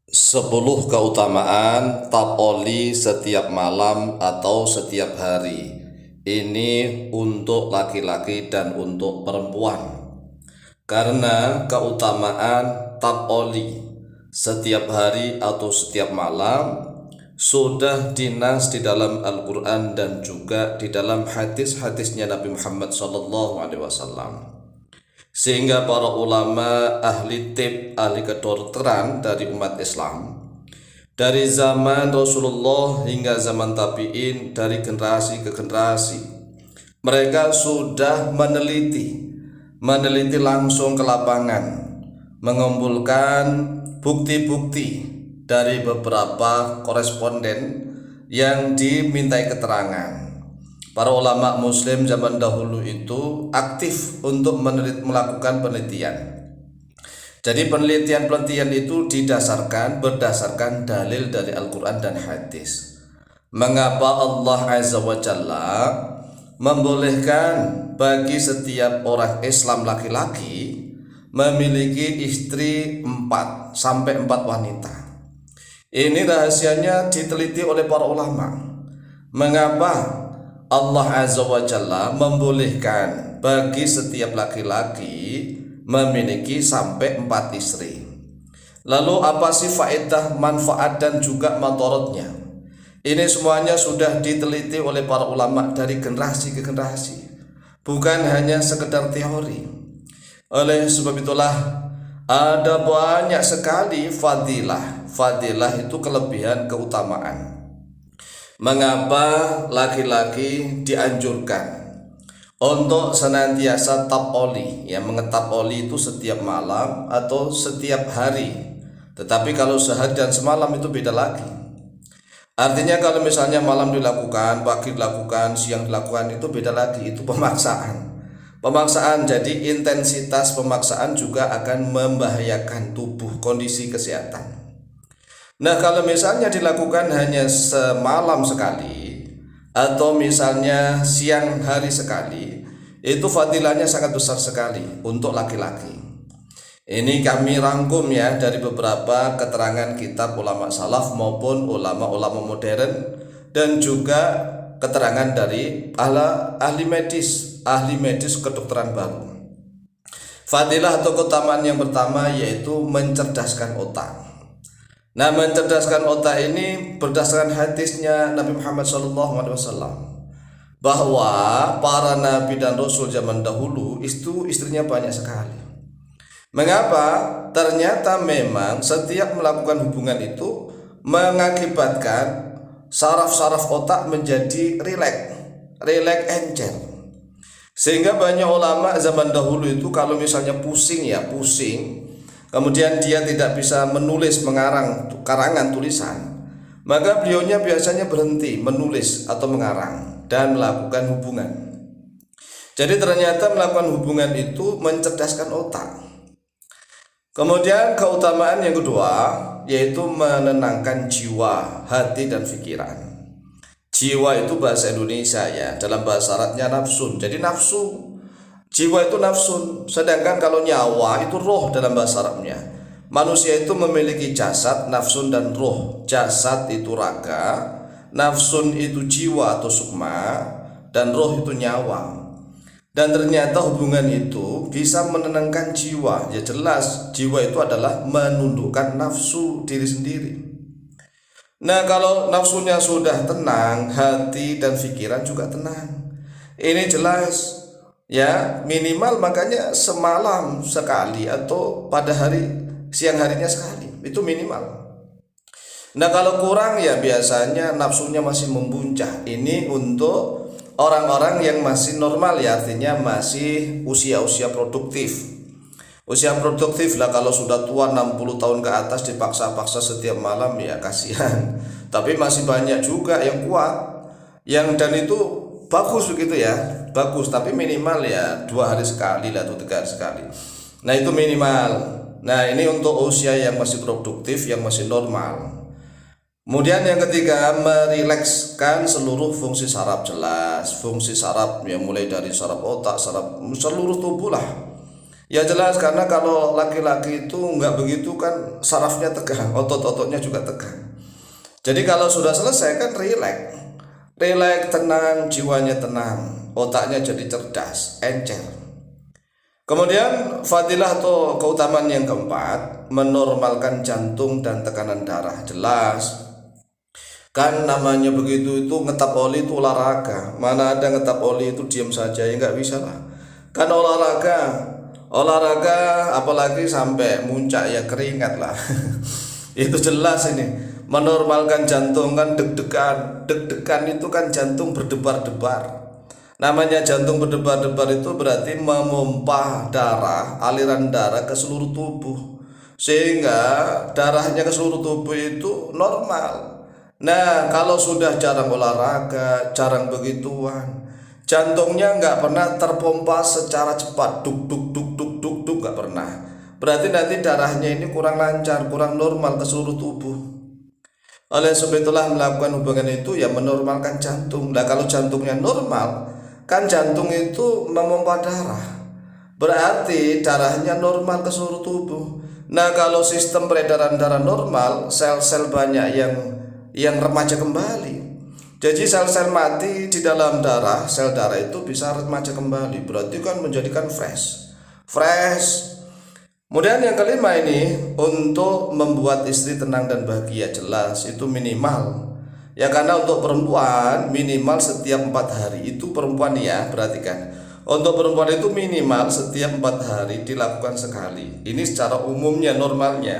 10 keutamaan tapoli setiap malam atau setiap hari. Ini untuk laki-laki dan untuk perempuan. Karena keutamaan tapoli setiap hari atau setiap malam sudah dinas di dalam Al-Quran dan juga di dalam hadis-hadisnya Nabi Muhammad SAW. Sehingga para ulama ahli tib, ahli kedokteran dari umat Islam dari zaman Rasulullah hingga zaman tabi'in, dari generasi ke generasi, mereka sudah meneliti langsung ke lapangan, mengumpulkan bukti-bukti dari beberapa koresponden yang dimintai keterangan. Para ulama muslim zaman dahulu itu aktif untuk melakukan penelitian. Jadi penelitian itu berdasarkan dalil dari Al-Quran dan hadis. Mengapa Allah Azza wa Jalla membolehkan bagi setiap orang Islam laki-laki memiliki istri 4 sampai 4 wanita? Ini rahasianya diteliti oleh para ulama. Mengapa Allah Azza wa Jalla membolehkan bagi setiap laki-laki memiliki sampai 4 istri? Lalu apa sih faedah, manfaat dan juga madharatnya? Ini semuanya sudah diteliti oleh para ulama dari generasi ke generasi, bukan hanya sekedar teori. Oleh sebab itulah ada banyak sekali fadilah. Fadilah itu kelebihan, keutamaan. Mengapa laki-laki dianjurkan untuk senantiasa tapoli, ya, mengetapoli itu setiap malam atau setiap hari. Tetapi kalau sehari dan semalam itu beda lagi. Artinya kalau misalnya malam dilakukan, pagi dilakukan, siang dilakukan, itu beda lagi, itu pemaksaan. Jadi intensitas pemaksaan juga akan membahayakan tubuh, kondisi kesehatan. Nah, kalau misalnya dilakukan hanya semalam sekali atau misalnya siang hari sekali, itu fadilahnya sangat besar sekali untuk laki-laki. Ini kami rangkum ya dari beberapa keterangan kitab ulama salaf maupun ulama-ulama modern, dan juga keterangan dari ahli medis kedokteran baru. Fadilah atau keutamaan yang pertama yaitu mencerdaskan otak. Nah, mencerdaskan otak ini berdasarkan hadisnya Nabi Muhammad SAW, bahwa para nabi dan rasul zaman dahulu itu istrinya banyak sekali. Mengapa? Ternyata memang setiap melakukan hubungan itu mengakibatkan saraf-saraf otak menjadi rileks encer. Sehingga banyak ulama zaman dahulu itu kalau misalnya pusing, kemudian dia tidak bisa menulis, mengarang karangan tulisan, maka beliaunya biasanya berhenti menulis atau mengarang dan melakukan hubungan. Jadi ternyata melakukan hubungan itu mencerdaskan otak. Kemudian keutamaan yang kedua yaitu menenangkan jiwa, hati dan pikiran. Jiwa itu bahasa Indonesia ya, dalam bahasa Arabnya nafsun. Jadi nafsu, jiwa itu nafsun, sedangkan kalau nyawa itu roh dalam bahasa Arabnya. Manusia itu memiliki jasad, nafsun dan roh. Jasad itu raga, nafsun itu jiwa atau sukma, dan roh itu nyawa. Dan ternyata hubungan itu bisa menenangkan jiwa. Ya jelas, jiwa itu adalah menundukkan nafsu diri sendiri. Nah, kalau nafsunya sudah tenang, hati dan pikiran juga tenang. Ini jelas. Ya, minimal makanya semalam sekali atau pada siang harinya sekali, itu minimal. Nah, kalau kurang ya biasanya nafsunya masih membuncah. Ini untuk orang-orang yang masih normal ya, artinya masih usia-usia produktif. Usia produktif lah, kalau sudah tua 60 tahun ke atas dipaksa-paksa setiap malam ya kasihan. Tapi masih banyak juga yang kuat, dan itu bagus begitu ya, bagus, tapi minimal ya 2 hari sekali lah atau 3 hari sekali. Nah, itu minimal. Nah, ini untuk usia yang masih produktif, yang masih normal. Kemudian yang ketiga, merilekskan seluruh fungsi saraf. Jelas, fungsi saraf yang mulai dari saraf otak, saraf seluruh tubuh lah. Ya jelas, karena kalau laki-laki itu nggak begitu kan, sarafnya tegang, otot-ototnya juga tegang. Jadi kalau sudah selesai kan rileks, rileks tenang, jiwanya tenang, otaknya jadi cerdas, encer. Kemudian fadilah atau keutamaan yang keempat, menormalkan jantung dan tekanan darah. Jelas, kan namanya begitu itu ngetap oli itu olahraga. Mana ada ngetap oli itu diam saja, ya nggak bisa lah. Kan olahraga apalagi sampai muncak ya keringat lah. Itu jelas ini. Menormalkan jantung kan deg-degan. Deg-degan itu kan jantung berdebar-debar. Namanya jantung berdebar-debar itu berarti memompa darah, aliran darah ke seluruh tubuh, sehingga darahnya ke seluruh tubuh itu normal. Nah, kalau sudah jarang olahraga, jarang begituan, jantungnya nggak pernah terpompa secara cepat, duk duk duk duk duk duk, nggak pernah. Berarti nanti darahnya ini kurang lancar, kurang normal ke seluruh tubuh. Oleh sebab itulah melakukan hubungan itu ya menormalkan jantung. Nah, kalau jantungnya normal, kan jantung itu memompa darah, berarti darahnya normal ke seluruh tubuh. Nah, kalau sistem peredaran darah normal, sel-sel banyak yang remaja kembali. Jadi sel-sel mati di dalam darah, sel darah itu bisa remaja kembali, berarti kan menjadikan fresh. Kemudian yang kelima ini, untuk membuat istri tenang dan bahagia. Jelas itu minimal. Ya, karena untuk perempuan minimal setiap 4 hari. Itu perempuan ya, perhatikan. Untuk perempuan itu minimal setiap 4 hari dilakukan sekali. Ini secara umumnya normalnya.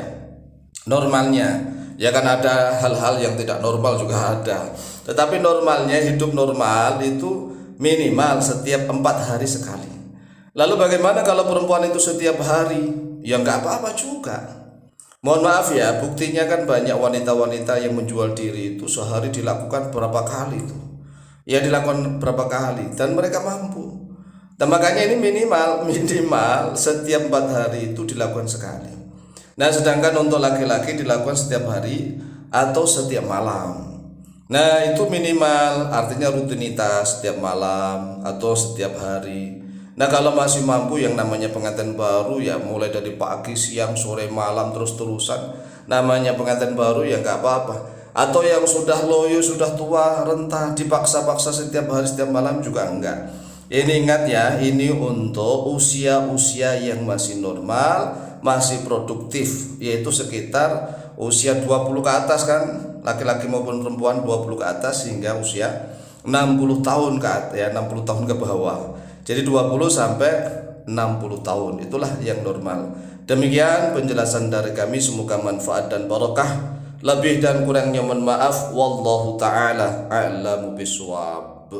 Ya kan ada hal-hal yang tidak normal juga ada. Tetapi normalnya, hidup normal itu minimal setiap 4 hari sekali. Lalu bagaimana kalau perempuan itu setiap hari? Ya nggak apa-apa juga. Mohon maaf ya, buktinya kan banyak wanita-wanita yang menjual diri itu sehari dilakukan berapa kali itu. Ya dilakukan berapa kali dan mereka mampu. Dan makanya ini minimal setiap 4 hari itu dilakukan sekali. Nah, sedangkan untuk laki-laki dilakukan setiap hari atau setiap malam. Nah, itu minimal, artinya rutinitas setiap malam atau setiap hari. Nah, kalau masih mampu yang namanya pengantin baru ya mulai dari pagi, siang, sore, malam terus-terusan, namanya pengantin baru ya nggak apa-apa. Atau yang sudah loyo, sudah tua, renta, dipaksa-paksa setiap hari, setiap malam juga enggak. Ini ingat ya, ini untuk usia-usia yang masih normal, masih produktif, yaitu sekitar usia 20 ke atas kan, laki-laki maupun perempuan 20 ke atas hingga usia 60 tahun ke atas ya, 60 tahun ke bawah. Jadi 20 sampai 60 tahun itulah yang normal. Demikian penjelasan dari kami, semoga manfaat dan barokah. Lebih dan kurangnya mohon maaf. Wallahu taala a'lamu bishawab.